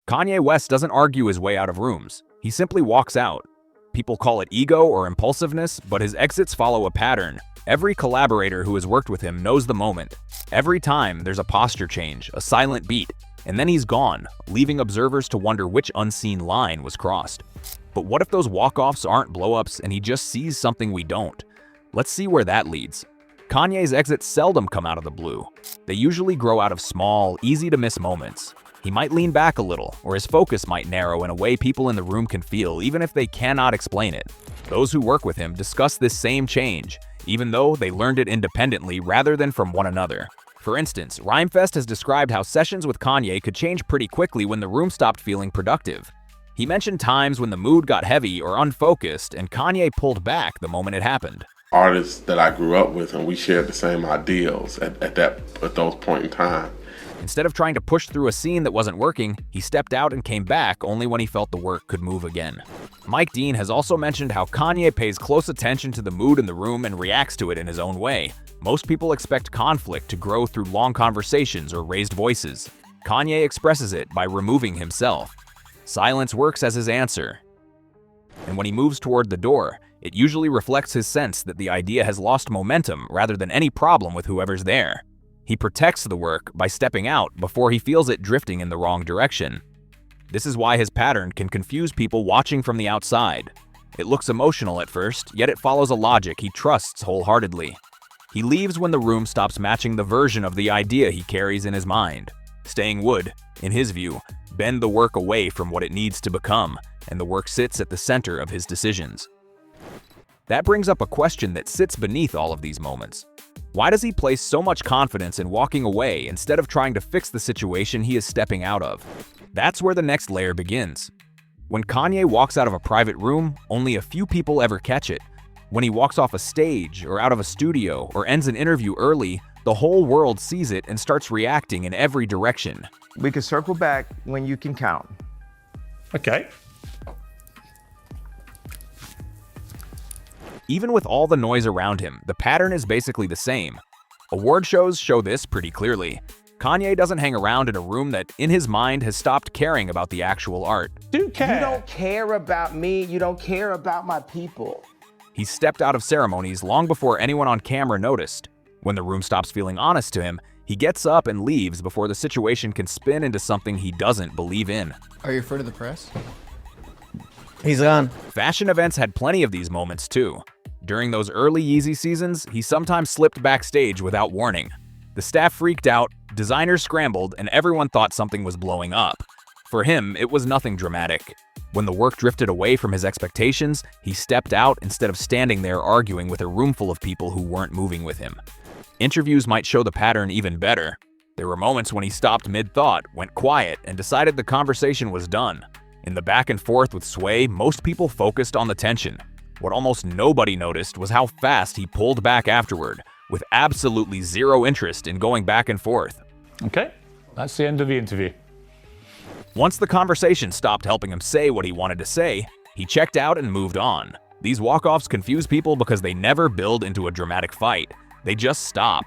Kanye West doesn't argue his way out of rooms. He simply walks out. People call it ego or impulsiveness, but his exits follow a pattern. Every collaborator who has worked with him knows the moment. Every time, there's a posture change, a silent beat, and then he's gone, leaving observers to wonder which unseen line was crossed. But what if those walk-offs aren't blow-ups and he just sees something we don't? Let's see where that leads. Kanye's exits seldom come out of the blue. They usually grow out of small, easy-to-miss moments. He might lean back a little, or his focus might narrow in a way people in the room can feel, even if they cannot explain it. Those who work with him discuss this same change, even though they learned it independently rather than from one another. For instance, Rhymefest has described how sessions with Kanye could change pretty quickly when the room stopped feeling productive. He mentioned times when the mood got heavy or unfocused, and Kanye pulled back the moment it happened. Artists that I grew up with, and we shared the same ideals at those point in time. Instead of trying to push through a scene that wasn't working, he stepped out and came back only when he felt the work could move again. Mike Dean has also mentioned how Kanye pays close attention to the mood in the room and reacts to it in his own way. Most people expect conflict to grow through long conversations or raised voices. Kanye expresses it by removing himself. Silence works as his answer. And when he moves toward the door, it usually reflects his sense that the idea has lost momentum rather than any problem with whoever's there. He protects the work by stepping out before he feels it drifting in the wrong direction. This is why his pattern can confuse people watching from the outside. It looks emotional at first, yet it follows a logic he trusts wholeheartedly. He leaves when the room stops matching the version of the idea he carries in his mind. Staying would, in his view, bend the work away from what it needs to become, and the work sits at the center of his decisions. That brings up a question that sits beneath all of these moments. Why does he place so much confidence in walking away instead of trying to fix the situation he is stepping out of? That's where the next layer begins. When Kanye walks out of a private room, only a few people ever catch it. When he walks off a stage or out of a studio or ends an interview early, the whole world sees it and starts reacting in every direction. We can circle back when you can count. Okay. Even with all the noise around him, the pattern is basically the same. Award shows show this pretty clearly. Kanye doesn't hang around in a room that, in his mind, has stopped caring about the actual art. Do care. You don't care about me, you don't care about my people. He stepped out of ceremonies long before anyone on camera noticed. When the room stops feeling honest to him, he gets up and leaves before the situation can spin into something he doesn't believe in. Are you afraid of the press? He's gone. Fashion events had plenty of these moments too. During those early Yeezy seasons, he sometimes slipped backstage without warning. The staff freaked out, designers scrambled, and everyone thought something was blowing up. For him, it was nothing dramatic. When the work drifted away from his expectations, he stepped out instead of standing there arguing with a room full of people who weren't moving with him. Interviews might show the pattern even better. There were moments when he stopped mid-thought, went quiet, and decided the conversation was done. In the back and forth with Sway, most people focused on the tension. What almost nobody noticed was how fast he pulled back afterward, with absolutely zero interest in going back and forth. Okay, that's the end of the interview. Once the conversation stopped helping him say what he wanted to say, he checked out and moved on. These walk-offs confuse people because they never build into a dramatic fight. They just stop.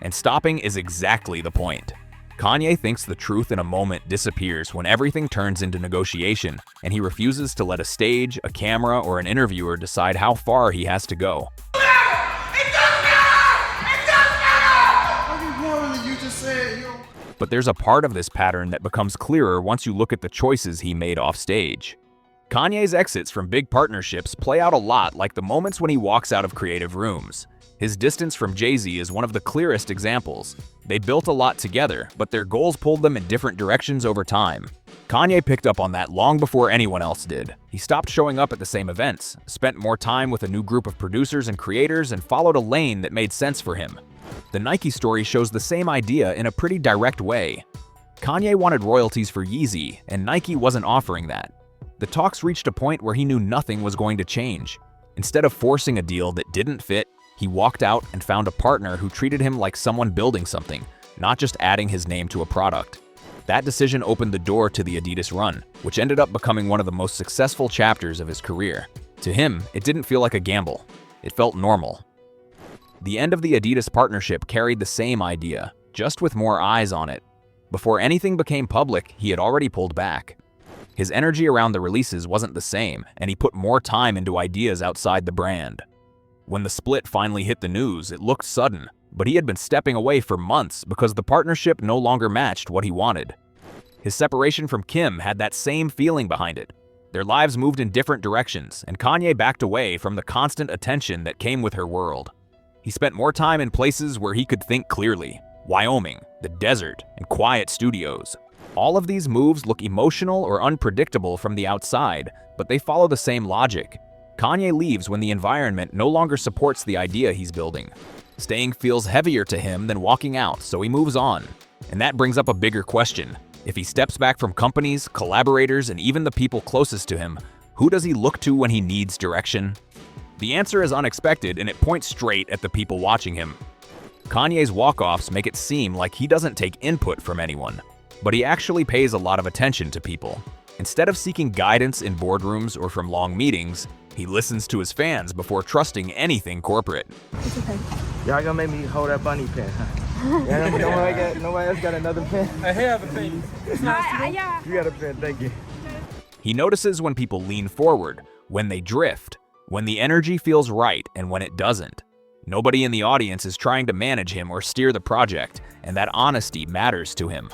And stopping is exactly the point. Kanye thinks the truth in a moment disappears when everything turns into negotiation, and he refuses to let a stage, a camera, or an interviewer decide how far he has to go. But there's a part of this pattern that becomes clearer once you look at the choices he made off stage. Kanye's exits from big partnerships play out a lot like the moments when he walks out of creative rooms. His distance from Jay-Z is one of the clearest examples. They built a lot together, but their goals pulled them in different directions over time. Kanye picked up on that long before anyone else did. He stopped showing up at the same events, spent more time with a new group of producers and creators, and followed a lane that made sense for him. The Nike story shows the same idea in a pretty direct way. Kanye wanted royalties for Yeezy, and Nike wasn't offering that. The talks reached a point where he knew nothing was going to change. Instead of forcing a deal that didn't fit, he walked out and found a partner who treated him like someone building something, not just adding his name to a product. That decision opened the door to the Adidas run, which ended up becoming one of the most successful chapters of his career. To him, it didn't feel like a gamble. It felt normal. The end of the Adidas partnership carried the same idea, just with more eyes on it. Before anything became public, he had already pulled back. His energy around the releases wasn't the same, and he put more time into ideas outside the brand. When the split finally hit the news, it looked sudden, but he had been stepping away for months because the partnership no longer matched what he wanted. His separation from Kim had that same feeling behind it. Their lives moved in different directions, and Kanye backed away from the constant attention that came with her world. He spent more time in places where he could think clearly: Wyoming, the desert, and quiet studios. All of these moves look emotional or unpredictable from the outside, but they follow the same logic. Kanye leaves when the environment no longer supports the idea he's building. Staying feels heavier to him than walking out, so he moves on. And that brings up a bigger question. If he steps back from companies, collaborators, and even the people closest to him, who does he look to when he needs direction? The answer is unexpected, and it points straight at the people watching him. Kanye's walk-offs make it seem like he doesn't take input from anyone, but he actually pays a lot of attention to people. Instead of seeking guidance in boardrooms or from long meetings, he listens to his fans before trusting anything corporate. It's okay. Y'all gonna make me hold that bunny pen, huh? Nobody else got another pen? I have a pen. You got a pen, thank you. He notices when people lean forward, when they drift, when the energy feels right and when it doesn't. Nobody in the audience is trying to manage him or steer the project, and that honesty matters to him.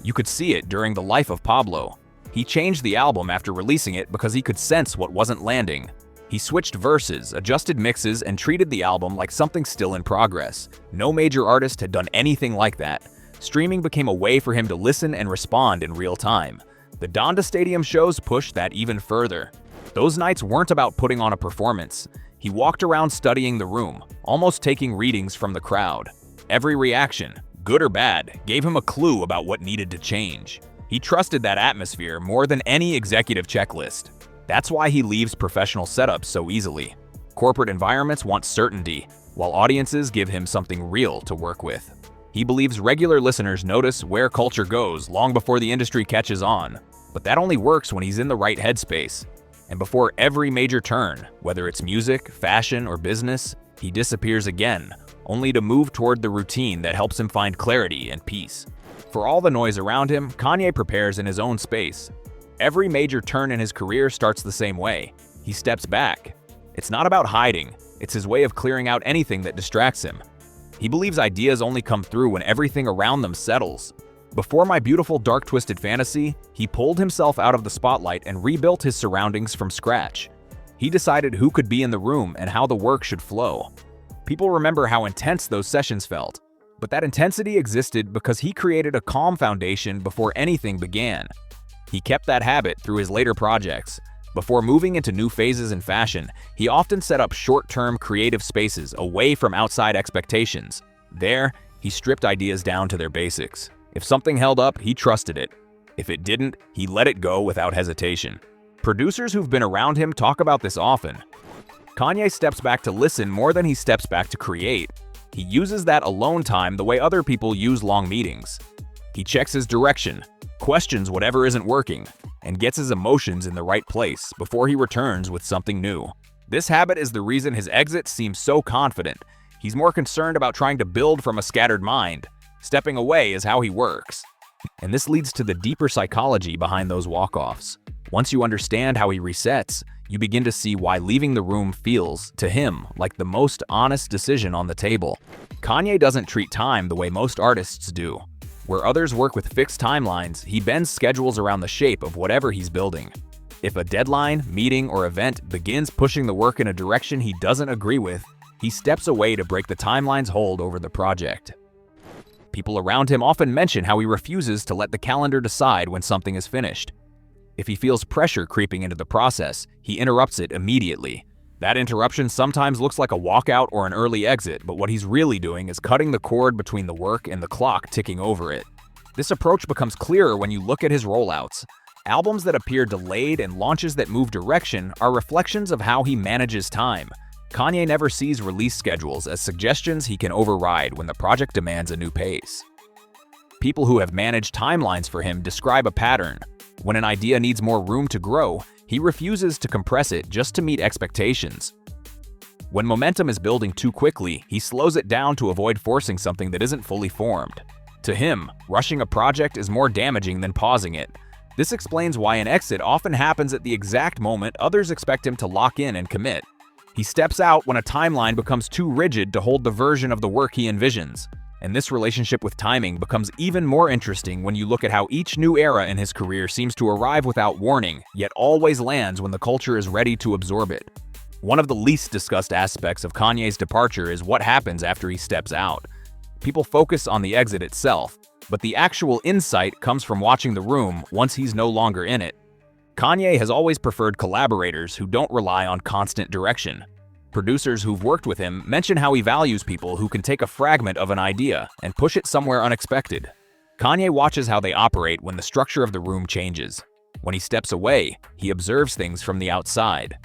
You could see it during the life of Pablo. He changed the album after releasing it because he could sense what wasn't landing. He switched verses, adjusted mixes, and treated the album like something still in progress. No major artist had done anything like that. Streaming became a way for him to listen and respond in real time. The Donda Stadium shows pushed that even further. Those nights weren't about putting on a performance. He walked around studying the room, almost taking readings from the crowd. Every reaction, good or bad, gave him a clue about what needed to change. He trusted that atmosphere more than any executive checklist. That's why he leaves professional setups so easily. Corporate environments want certainty, while audiences give him something real to work with. He believes regular listeners notice where culture goes long before the industry catches on, but that only works when he's in the right headspace. And before every major turn, whether it's music, fashion, or business, he disappears again, only to move toward the routine that helps him find clarity and peace. For all the noise around him, Kanye prepares in his own space. Every major turn in his career starts the same way. He steps back. It's not about hiding, it's his way of clearing out anything that distracts him. He believes ideas only come through when everything around them settles. Before My Beautiful Dark Twisted Fantasy, he pulled himself out of the spotlight and rebuilt his surroundings from scratch. He decided who could be in the room and how the work should flow. People remember how intense those sessions felt, but that intensity existed because he created a calm foundation before anything began. He kept that habit through his later projects. Before moving into new phases in fashion, he often set up short-term creative spaces away from outside expectations. There, he stripped ideas down to their basics. If something held up, he trusted it. If it didn't, he let it go without hesitation. Producers who've been around him talk about this often. Kanye steps back to listen more than he steps back to create. He uses that alone time the way other people use long meetings. He checks his direction, questions whatever isn't working, and gets his emotions in the right place before he returns with something new. This habit is the reason his exit seems so confident. He's more concerned about trying to build from a scattered mind. Stepping away is how he works. And this leads to the deeper psychology behind those walk-offs. Once you understand how he resets, you begin to see why leaving the room feels, to him, like the most honest decision on the table. Kanye doesn't treat time the way most artists do. Where others work with fixed timelines, he bends schedules around the shape of whatever he's building. If a deadline, meeting, or event begins pushing the work in a direction he doesn't agree with, he steps away to break the timeline's hold over the project. People around him often mention how he refuses to let the calendar decide when something is finished. If he feels pressure creeping into the process, he interrupts it immediately. That interruption sometimes looks like a walkout or an early exit, but what he's really doing is cutting the cord between the work and the clock ticking over it. This approach becomes clearer when you look at his rollouts. Albums that appear delayed and launches that move direction are reflections of how he manages time. Kanye never sees release schedules as suggestions he can override when the project demands a new pace. People who have managed timelines for him describe a pattern. When an idea needs more room to grow, he refuses to compress it just to meet expectations. When momentum is building too quickly, he slows it down to avoid forcing something that isn't fully formed. To him, rushing a project is more damaging than pausing it. This explains why an exit often happens at the exact moment others expect him to lock in and commit. He steps out when a timeline becomes too rigid to hold the version of the work he envisions. And this relationship with timing becomes even more interesting when you look at how each new era in his career seems to arrive without warning, yet always lands when the culture is ready to absorb it. One of the least discussed aspects of Kanye's departure is what happens after he steps out. People focus on the exit itself, but the actual insight comes from watching the room once he's no longer in it. Kanye has always preferred collaborators who don't rely on constant direction. Producers who've worked with him mention how he values people who can take a fragment of an idea and push it somewhere unexpected. Kanye watches how they operate when the structure of the room changes. When he steps away, he observes things from the outside.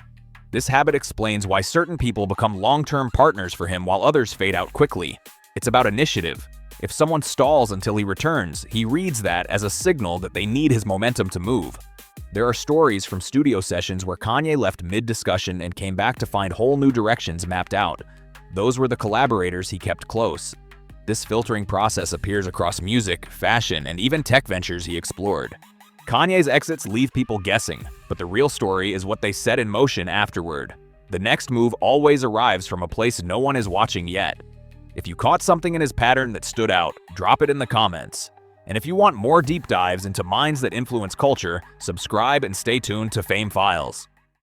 This habit explains why certain people become long-term partners for him while others fade out quickly. It's about initiative. If someone stalls until he returns, he reads that as a signal that they need his momentum to move. There are stories from studio sessions where Kanye left mid-discussion and came back to find whole new directions mapped out. Those were the collaborators he kept close. This filtering process appears across music, fashion, and even tech ventures he explored. Kanye's exits leave people guessing, but the real story is what they set in motion afterward. The next move always arrives from a place no one is watching yet. If you caught something in his pattern that stood out, drop it in the comments. And if you want more deep dives into minds that influence culture, subscribe and stay tuned to Fame Files.